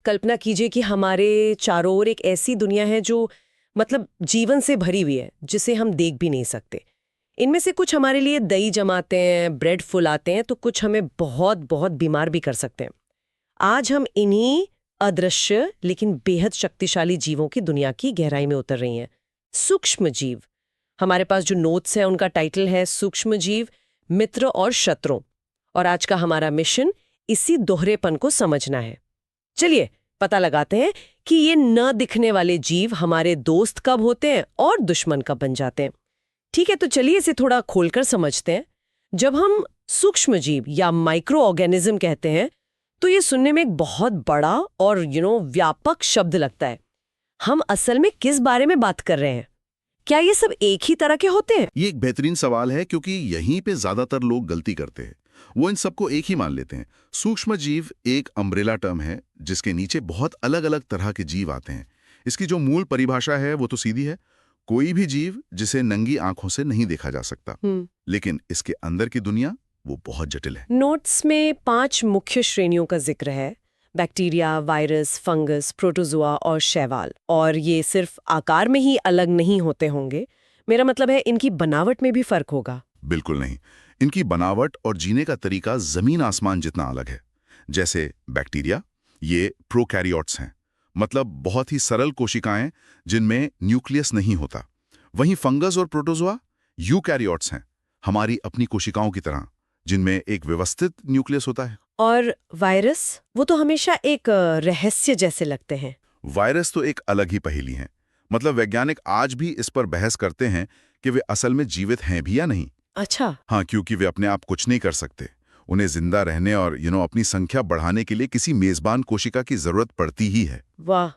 कल्पना कीजिए कि हमारे चारों ओर एक ऐसी दुनिया है जो मतलब जीवन से भरी हुई है, जिसे हम देख भी नहीं सकते। इनमें से कुछ हमारे लिए दही जमाते हैं, ब्रेड फुलाते हैं, तो कुछ हमें बहुत बहुत बीमार भी कर सकते हैं। आज हम इन्हीं अदृश्य लेकिन बेहद शक्तिशाली जीवों की दुनिया की गहराई में उतर रही हैं। सूक्ष्म जीव। हमारे पास जो नोट्स है उनका टाइटल है सूक्ष्म जीव, मित्र और शत्रु। और आज का हमारा मिशन इसी दोहरेपन को समझना है। चलिए पता लगाते हैं कि ये न दिखने वाले जीव हमारे दोस्त कब होते हैं और दुश्मन कब बन जाते हैं। ठीक है, तो चलिए इसे थोड़ा खोलकर समझते हैं। जब हम सूक्ष्म जीव या माइक्रो ऑर्गेनिज्म कहते हैं तो ये सुनने में एक बहुत बड़ा और व्यापक शब्द लगता है। हम असल में किस बारे में बात कर रहे हैं? क्या ये सब एक ही तरह के होते हैं? ये एक बेहतरीन सवाल है, क्योंकि यहीं पे ज्यादातर लोग गलती करते हैं। वो इन सबको एक ही मान लेते हैं। सूक्ष्म जीव एक अम्ब्रेला टर्म है जिसके नीचे बहुत अलग अलग तरह के जीव आते हैं। इसकी जो मूल परिभाषा है वो तो सीधी है, कोई भी जीव जिसे नंगी आंखों से नहीं देखा जा सकता। लेकिन इसके अंदर की दुनिया वो बहुत जटिल है। नोट्स में 5 मुख्य श्रेणियों का जिक्र है: बैक्टीरिया, वायरस, फंगस, प्रोटोजोआ और शैवाल। और ये सिर्फ आकार में ही अलग नहीं होते होंगे, मेरा मतलब है इनकी बनावट में भी फर्क होगा। बिल्कुल नहीं, इनकी बनावट और जीने का तरीका जमीन आसमान जितना अलग है। जैसे बैक्टीरिया, ये प्रोकैरियोट्स हैं, मतलब बहुत ही सरल कोशिकाएं जिनमें न्यूक्लियस नहीं होता। वहीं फंगस और प्रोटोजोआ यूकैरियोट्स हैं, हमारी अपनी कोशिकाओं की तरह, जिनमें एक व्यवस्थित न्यूक्लियस होता है। और वायरस, वो तो हमेशा एक रहस्य जैसे लगते हैं। वायरस तो एक अलग ही पहेली है। मतलब वैज्ञानिक आज भी इस पर बहस करते हैं कि वे असल में जीवित हैं भी या नहीं। अच्छा। हाँ, क्योंकि वे अपने आप कुछ नहीं कर सकते। उन्हें जिंदा रहने और अपनी संख्या बढ़ाने के लिए किसी मेजबान कोशिका की जरूरत पड़ती ही है। वाह,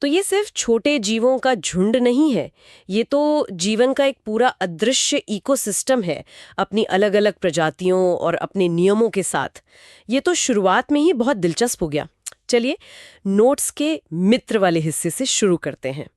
तो ये सिर्फ छोटे जीवों का झुंड नहीं है, ये तो जीवन का एक पूरा अदृश्य इकोसिस्टम है, अपनी अलग अलग प्रजातियों और अपने नियमों के साथ। ये तो शुरुआत में ही बहुत दिलचस्प हो गया। चलिए नोट्स के मित्र वाले हिस्से से शुरू करते हैं।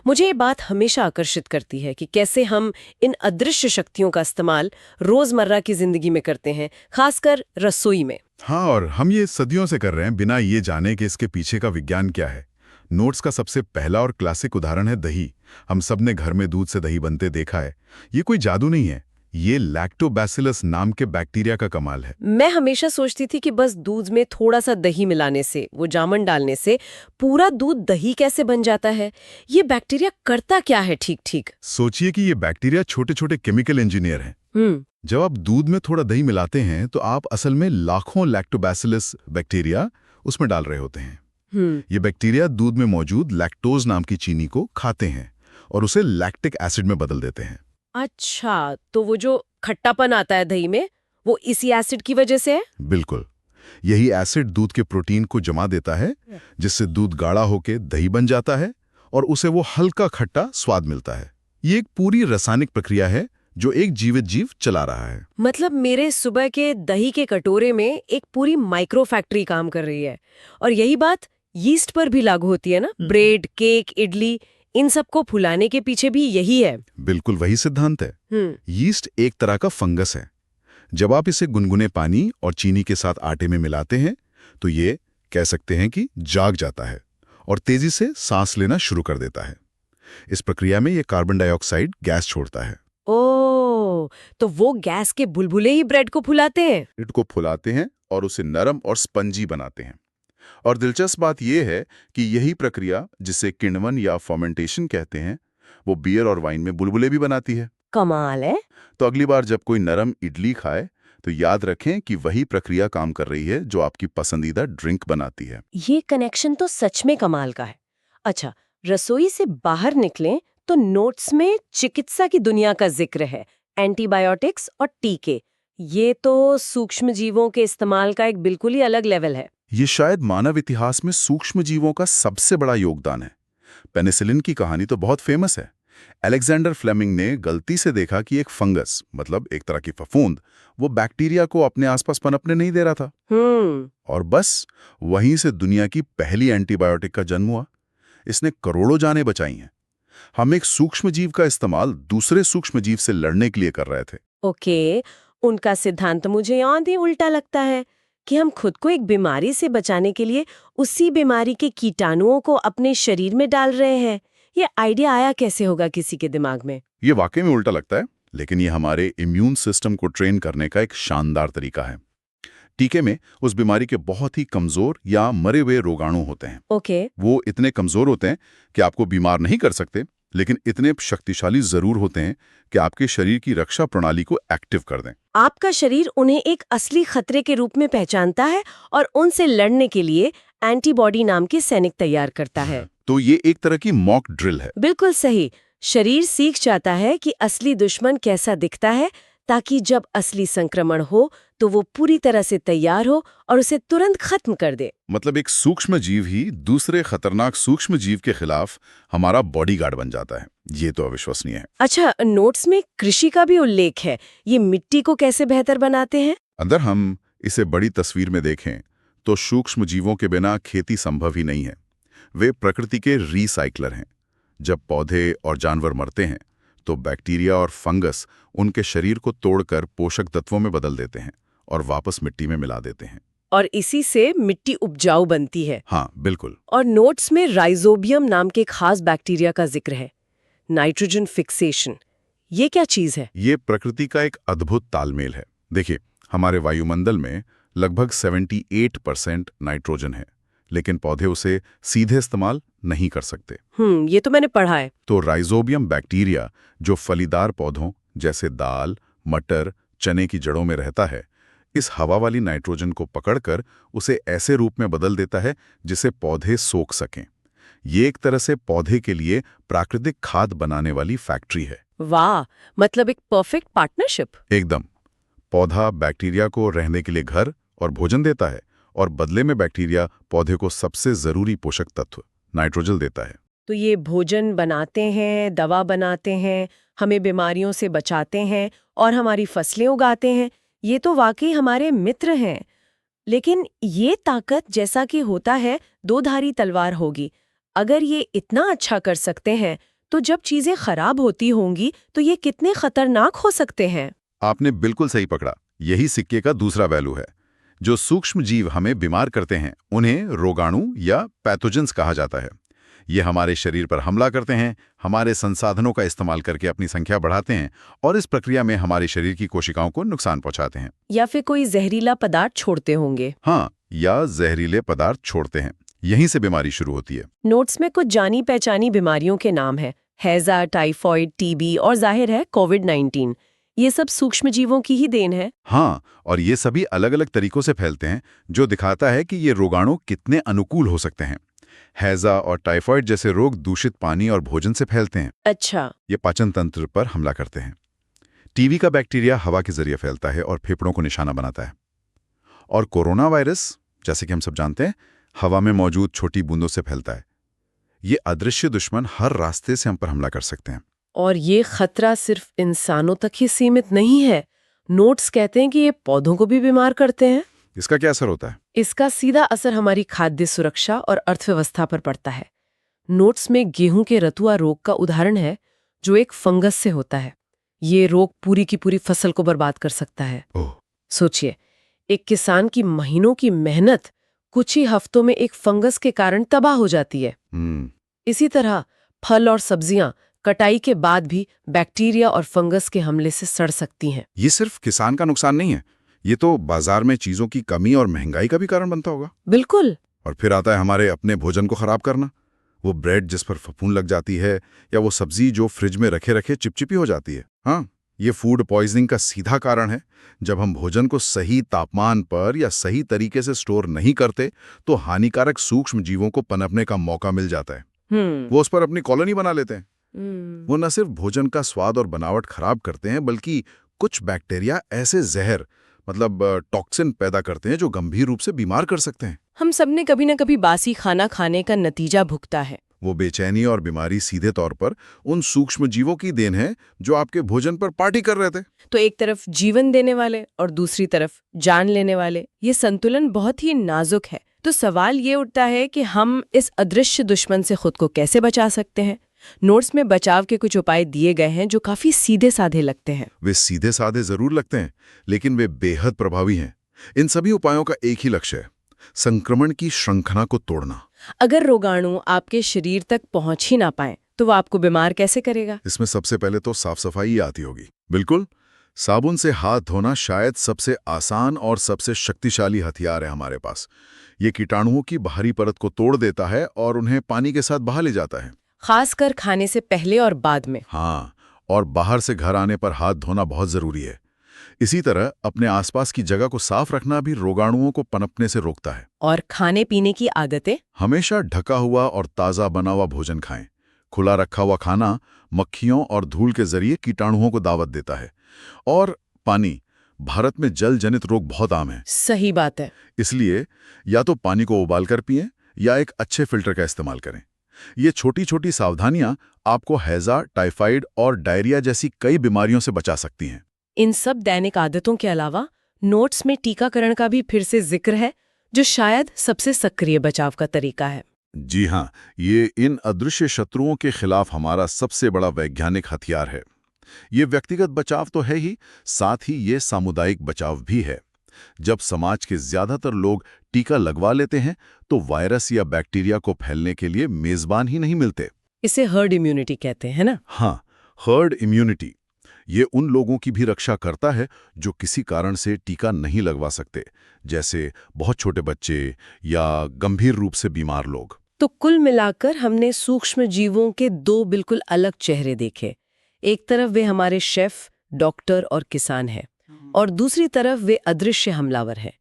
मुझे ये बात हमेशा आकर्षित करती है कि कैसे हम इन अदृश्य शक्तियों का इस्तेमाल रोजमर्रा की जिंदगी में करते हैं, खासकर रसोई में। हाँ, और हम ये सदियों से कर रहे हैं बिना ये जाने कि इसके पीछे का विज्ञान क्या है। नोट्स का सबसे पहला और क्लासिक उदाहरण है दही। हम सब ने घर में दूध से दही बनते देखा है। ये कोई जादू नहीं है, ये लैक्टोबैसिलस नाम के बैक्टीरिया का कमाल है। मैं हमेशा सोचती थी कि बस दूध में थोड़ा सा दही मिलाने से, वो जामन डालने से पूरा दूध दही कैसे बन जाता है। ये बैक्टीरिया करता क्या है? ठीक ठीक सोचिए कि ये बैक्टीरिया छोटे छोटे केमिकल इंजीनियर हैं। जब आप दूध में थोड़ा दही मिलाते हैं तो आप असल में लाखों लैक्टोबैसिलस बैक्टीरिया उसमें डाल रहे होते हैं। ये बैक्टीरिया दूध में मौजूद लैक्टोज नाम की चीनी को खाते हैं और उसे लैक्टिक एसिड में बदल देते हैं। अच्छा, तो वो जो खट्टापन आता है दही में, वो इसी एसिड की वजह से है? बिल्कुल, यही एसिड दूध के प्रोटीन को जमा देता है, जिससे दूध गाढ़ा होकर दही बन जाता है और उसे वो हल्का खट्टा स्वाद मिलता है। ये एक पूरी रासायनिक प्रक्रिया है जो एक जीवित जीव चला रहा है। मतलब मेरे सुबह के दही के कटोरे में एक पूरी माइक्रो फैक्ट्री काम कर रही है। और यही बात यीस्ट पर भी लागू होती है ना? ब्रेड, केक, इडली, इन सबको फुलाने के पीछे भी यही है। बिल्कुल वही सिद्धांत है। यीस्ट एक तरह का फंगस है। जब आप इसे गुनगुने पानी और चीनी के साथ आटे में मिलाते हैं तो ये कह सकते हैं कि जाग जाता है और तेजी से सांस लेना शुरू कर देता है। इस प्रक्रिया में ये कार्बन डाइऑक्साइड गैस छोड़ता है। ओह, तो वो गैस के बुलबुले ही ब्रेड को फुलाते हैं। ब्रेड को फुलाते हैं और उसे नरम और स्पंजी बनाते हैं। और दिलचस्प बात यह है कि यही प्रक्रिया, जिसे किण्वन या फर्मेंटेशन कहते हैं, वो बियर और वाइन में बुलबुले भी बनाती है। कमाल है। तो अगली बार जब कोई नरम इडली खाए तो याद रखें कि वही प्रक्रिया काम कर रही है जो आपकी पसंदीदा ड्रिंक बनाती है। ये कनेक्शन तो सच में कमाल का है। अच्छा, रसोई से बाहर निकलें तो नोट्स में चिकित्सा की दुनिया का जिक्र है, एंटीबायोटिक्स और टीके। ये तो सूक्ष्म जीवों के इस्तेमाल का एक बिल्कुल ही अलग लेवल है। ये शायद मानव इतिहास में सूक्ष्म जीवों का सबसे बड़ा योगदान है। पेनिसिलिन की कहानी तो बहुत फेमस है। अलेक्जेंडर फ्लेमिंग ने गलती से देखा कि एक फंगस, मतलब एक तरह की फफूंद, वो बैक्टीरिया को अपने आसपास पनपने नहीं दे रहा था। और बस वहीं से दुनिया की पहली एंटीबायोटिक का जन्म हुआ। इसने करोड़ों जानें बचाई हैं। हम एक सूक्ष्म जीव का इस्तेमाल दूसरे सूक्ष्म जीव से लड़ने के लिए कर रहे थे। ओके, उनका सिद्धांत मुझे याद ही उल्टा लगता है। कि हम खुद को एक बीमारी से बचाने के लिए उसी बीमारी के कीटाणुओं को अपने शरीर में डाल रहे हैं। ये आइडिया आया कैसे होगा किसी के दिमाग में? ये वाकई में उल्टा लगता है, लेकिन ये हमारे इम्यून सिस्टम को ट्रेन करने का एक शानदार तरीका है। टीके में उस बीमारी के बहुत ही कमजोर या मरे हुए रोगाणु होते हैं। ओके। वो इतने कमजोर होते हैं कि आपको बीमार नहीं कर सकते, लेकिन इतने शक्तिशाली जरूर होते हैं कि आपके शरीर की रक्षा प्रणाली को एक्टिव कर दें। आपका शरीर उन्हें एक असली खतरे के रूप में पहचानता है और उनसे लड़ने के लिए एंटीबॉडी नाम के सैनिक तैयार करता है। तो ये एक तरह की मॉक ड्रिल है। बिल्कुल सही। शरीर सीख जाता है कि असली दुश्मन कैसा दिखता है, ताकि जब असली संक्रमण हो तो वो पूरी तरह से तैयार हो और उसे तुरंत खत्म कर दे। मतलब एक सूक्ष्म जीव ही दूसरे खतरनाक सूक्ष्म जीव के खिलाफ हमारा बॉडीगार्ड बन जाता है। ये तो अविश्वसनीय है। अच्छा, नोट्स में कृषि का भी उल्लेख है। ये मिट्टी को कैसे बेहतर बनाते हैं? अगर हम इसे बड़ी तस्वीर में देखें तो सूक्ष्म जीवों के बिना खेती संभव ही नहीं है। वे प्रकृति के रिसाइक्लर हैं। जब पौधे और जानवर मरते हैं तो बैक्टीरिया और फंगस उनके शरीर को तोड़कर पोषक तत्वों में बदल देते हैं और वापस मिट्टी में मिला देते हैं। और इसी से मिट्टी उपजाऊ बनती है। हाँ, बिल्कुल। और नोट्स में राइजोबियम नाम के खास बैक्टीरिया का जिक्र है। नाइट्रोजन फिक्सेशन, ये क्या चीज है? ये प्रकृति का एक अद्भुत तालमेल है। देखिए, हमारे वायुमंडल में लगभग 78% नाइट्रोजन है, लेकिन पौधे उसे सीधे इस्तेमाल नहीं कर सकते। ये तो मैंने पढ़ा है। तो राइजोबियम बैक्टीरिया जो फलीदार पौधों जैसे दाल, मटर, चने की जड़ों में रहता है, इस हवा वाली नाइट्रोजन को पकड़कर उसे ऐसे रूप में बदल देता है जिसे पौधे सोख सकें। ये एक तरह से पौधे के लिए प्राकृतिक खाद बनाने वाली फैक्ट्री है। वाह, मतलब एक परफेक्ट पार्टनरशिप। एकदम। पौधा बैक्टीरिया को रहने के लिए घर और भोजन देता है और बदले में बैक्टीरिया पौधे को सबसे जरूरी पोषक तत्व नाइट्रोजन देता है। तो ये भोजन बनाते हैं, दवा बनाते हैं, हमें बीमारियों से बचाते हैं और हमारी फसलें उगाते हैं। ये तो वाकई हमारे मित्र हैं। लेकिन ये ताकत जैसा कि होता है दो-धारी तलवार होगी। अगर ये इतना अच्छा कर सकते हैं तो जब चीजें खराब होती होंगी तो ये कितने खतरनाक हो सकते हैं। आपने बिल्कुल सही पकड़ा। यही सिक्के का दूसरा पहलू है। जो सूक्ष्म जीव हमें बीमार करते हैं उन्हें रोगाणु या पैथोजेंस कहा जाता है। ये हमारे शरीर पर हमला करते हैं, हमारे संसाधनों का इस्तेमाल करके अपनी संख्या बढ़ाते हैं और इस प्रक्रिया में हमारे शरीर की कोशिकाओं को नुकसान पहुंचाते हैं। या फिर कोई जहरीला पदार्थ छोड़ते होंगे। हाँ, या जहरीले पदार्थ छोड़ते हैं। यहीं से बीमारी शुरू होती है। नोट्स में कुछ जानी पहचानी बीमारियों के नाम है। हैजा, टाइफॉइड, टीबी और जाहिर है कोविड-19। ये सब सूक्ष्म जीवों की ही देन है। हाँ, और ये सभी अलग अलग तरीकों से फैलते हैं, जो दिखाता है कि ये रोगाणु कितने अनुकूल हो सकते हैं। हैजा और टाइफॉइड जैसे रोग दूषित पानी और भोजन से फैलते हैं। अच्छा। ये पाचन तंत्र पर हमला करते हैं। टीबी का बैक्टीरिया हवा के जरिए फैलता है और फेफड़ों को निशाना बनाता है। और कोरोना वायरस, जैसे कि हम सब जानते हैं, हवा में मौजूद छोटी बूंदों से फैलता है। ये अदृश्य दुश्मन हर रास्ते से हम पर हमला कर सकते हैं। और ये खतरा सिर्फ इंसानों तक ही सीमित नहीं है। नोट्स कहते हैं कि ये पौधों को भी बीमार करते हैं। इसका क्या असर होता है? इसका सीधा असर हमारी खाद्य सुरक्षा और अर्थव्यवस्था पर पड़ता है। नोट्स में गेहूं के रतुआ रोग का उदाहरण है, जो एक फंगस से होता है। ये रोग पूरी की पूरी फसल को बर्बाद कर सकता है। सोचिए, एक किसान की महीनों की मेहनत कुछ ही हफ्तों में एक फंगस के कारण तबाह हो जाती है। इसी तरह फल और सब्जियां कटाई के बाद भी बैक्टीरिया और फंगस के हमले से सड़ सकती हैं। ये सिर्फ किसान का नुकसान नहीं है, ये तो बाजार में चीजों की कमी और महंगाई का भी कारण बनता होगा। बिल्कुल। और फिर आता है हमारे अपने भोजन को खराब करना। वो ब्रेड जिस पर फफूंद लग जाती है, या वो सब्जी जो फ्रिज में रखे रखे चिपचिपी हो जाती है। हाँ, ये फूड पॉइजनिंग का सीधा कारण है। जब हम भोजन को सही तापमान पर या सही तरीके से स्टोर नहीं करते तो हानिकारक सूक्ष्म जीवों को पनपने का मौका मिल जाता है। वो उस पर अपनी कॉलोनी बना लेते हैं। वो न सिर्फ भोजन का स्वाद और बनावट खराब करते हैं, बल्कि कुछ बैक्टीरिया ऐसे जहर मतलब टॉक्सिन पैदा करते हैं जो गंभीर रूप से बीमार कर सकते हैं। हम सबने कभी न कभी बासी खाना खाने का नतीजा भुगता है। वो बेचैनी और बीमारी सीधे तौर पर उन सूक्ष्म जीवों की देन है जो आपके भोजन पर पार्टी कर रहे थे। तो एक तरफ जीवन देने वाले और दूसरी तरफ जान लेने वाले, ये संतुलन बहुत ही नाजुक है। तो सवाल ये उठता है कि हम इस अदृश्य दुश्मन से खुद को कैसे बचा सकते हैं। नोट्स में बचाव के कुछ उपाय दिए गए हैं जो काफी सीधे साधे लगते हैं। वे सीधे साधे जरूर लगते हैं, लेकिन वे बेहद प्रभावी हैं। इन सभी उपायों का एक ही लक्ष्य है, संक्रमण की श्रृंखला को तोड़ना। अगर रोगाणु आपके शरीर तक पहुंच ही ना पाए तो वो आपको बीमार कैसे करेगा? इसमें सबसे पहले तो साफ सफाई ही आती होगी। बिल्कुल, साबुन से हाथ धोना शायद सबसे आसान और सबसे शक्तिशाली हथियार है हमारे पास। ये कीटाणुओं की बाहरी परत को तोड़ देता है और उन्हें पानी के साथ बाहर ले जाता है। खासकर खाने से पहले और बाद में। हाँ, और बाहर से घर आने पर हाथ धोना बहुत जरूरी है। इसी तरह अपने आसपास की जगह को साफ रखना भी रोगाणुओं को पनपने से रोकता है। और खाने पीने की आदतें? हमेशा ढका हुआ और ताज़ा बना हुआ भोजन खाएं। खुला रखा हुआ खाना मक्खियों और धूल के जरिए कीटाणुओं को दावत देता है। और पानी, भारत में जल जनित रोग बहुत आम है। सही बात है। इसलिए या तो पानी को उबालकर पिएं या एक अच्छे फिल्टर का इस्तेमाल करें। ये छोटी छोटी सावधानियां आपको हैजा, टाइफाइड और डायरिया जैसी कई बीमारियों से बचा सकती हैं। इन सब दैनिक आदतों के अलावा नोट्स में टीकाकरण का भी फिर से जिक्र है, जो शायद सबसे सक्रिय बचाव का तरीका है। जी हाँ, ये इन अदृश्य शत्रुओं के खिलाफ हमारा सबसे बड़ा वैज्ञानिक हथियार है। ये व्यक्तिगत बचाव तो है ही, साथ ही ये सामुदायिक बचाव भी है। जब समाज के ज्यादातर लोग टीका लगवा लेते हैं तो वायरस या बैक्टीरिया को फैलने के लिए मेजबान ही नहीं मिलते। इसे हर्ड इम्यूनिटी कहते हैं ना? हाँ, हर्ड इम्यूनिटी। ये उन लोगों की भी रक्षा करता है जो किसी कारण से टीका नहीं लगवा सकते, जैसे बहुत छोटे बच्चे या गंभीर रूप से बीमार लोग। तो कुल मिलाकर हमने सूक्ष्म जीवों के दो बिल्कुल अलग चेहरे देखे। एक तरफ वे हमारे शेफ, डॉक्टर और किसान हैं, और दूसरी तरफ वे अदृश्य हमलावर हैं।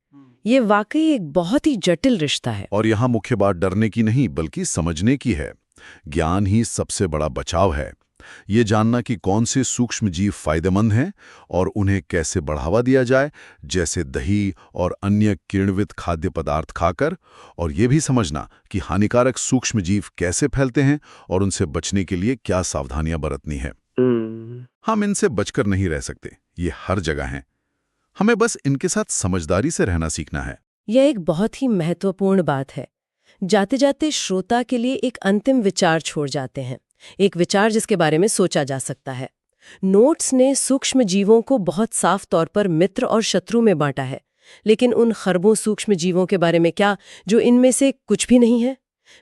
ये वाकई एक बहुत ही जटिल रिश्ता है। और यहाँ मुख्य बात डरने की नहीं बल्कि समझने की है। ज्ञान ही सबसे बड़ा बचाव है। ये जानना कि कौन से सूक्ष्म जीव फायदेमंद हैं और उन्हें कैसे बढ़ावा दिया जाए, जैसे दही और अन्य किण्वित खाद्य पदार्थ खाकर, और ये भी समझना कि हानिकारक सूक्ष्म जीव कैसे फैलते हैं और उनसे बचने के लिए क्या सावधानियां बरतनी है। हम इनसे बचकर नहीं रह सकते, ये हर जगह हैं। हमें बस इनके साथ समझदारी से रहना सीखना है। यह एक बहुत ही महत्वपूर्ण बात है। जाते जाते श्रोता के लिए एक अंतिम विचार छोड़ जाते हैं, एक विचार जिसके बारे में सोचा जा सकता है। नोट्स ने सूक्ष्म जीवों को बहुत साफ तौर पर मित्र और शत्रु में बांटा है, लेकिन उन खरबों सूक्ष्म जीवों के बारे में क्या, जो इनमें से कुछ भी नहीं है?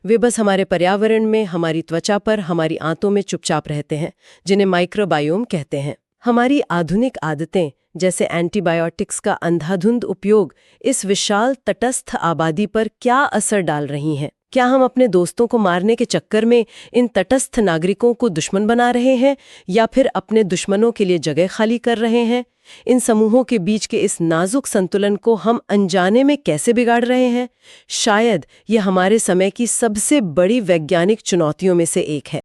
वे बस हमारे पर्यावरण में, हमारी त्वचा पर, हमारी आंतों में चुपचाप रहते हैं, जिन्हें माइक्रोबायोम कहते हैं। हमारी आधुनिक आदतें, जैसे एंटीबायोटिक्स का अंधाधुंध उपयोग, इस विशाल तटस्थ आबादी पर क्या असर डाल रही हैं? क्या हम अपने दोस्तों को मारने के चक्कर में इन तटस्थ नागरिकों को दुश्मन बना रहे हैं, या फिर अपने दुश्मनों के लिए जगह खाली कर रहे हैं? इन समूहों के बीच के इस नाजुक संतुलन को हम अनजाने में कैसे बिगाड़ रहे हैं? शायद ये हमारे समय की सबसे बड़ी वैज्ञानिक चुनौतियों में से एक है।